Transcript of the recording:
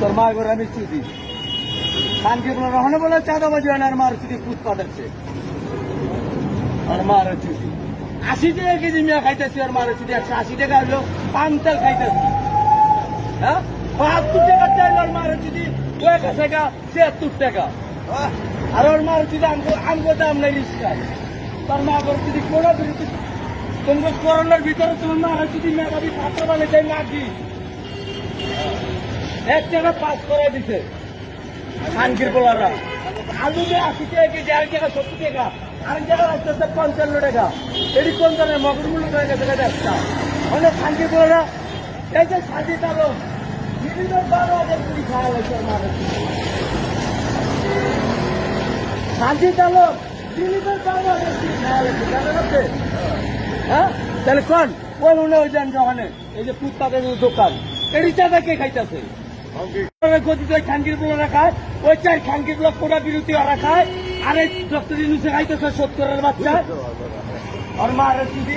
তোর মা করে আমি চুদি খানকে বলে রহনে বলে চাঁদাবাজি হয় না আর মার চুদি পুত পাঠাচ্ছে আর মার চুদি 80 টাকা কেজি মিয়া খাইতেছি আর মার চুদি 180 টাকা হলো পান তেল খাইতেছি হ্যাঁ 72 টাকা চাইল আর মার চুদি 76 টাকা আর ওর মার চুদি আমগো দাম নাই রিস্কায় তোর মা করে চুদি কোনা বিরতি তোমাকে করোনার ভিতরে তোমার মা চুদি মেধাবী ছাত্র বানাইছে নাকি 1 টাকা পাস করে দিছে খানকির পোলাররা আলু যে 80 টাকা কেজি আর টাকা 70 টাকা আর টাকা আসতে 55 টাকা এটি কোন ধরনের মগর মূল্য হয়ে গেছে একটা অনেক খানকির পোলাররা এই যে সাজি তালো বিভিন্ন 12,000 কোটি খাওয়া হয়েছে আমার সাজি তালো বিভিন্ন 12,000 কোটি খাওয়া হয়েছে জানেন আপনি হ্যাঁ তাহলে কোন কোন মনে ওই যান ওখানে এই যে ফুটপাতের দোকান এটি চাঁদা কে খাইতেছে খানকির পোলারা খায় ওই 4 খানকির ব্লক কোটা বিরতি ওরা খায় আর এই ডক্টর ইউনুসে খাইতেছে 70 বাচ্চা আর মারের চুদি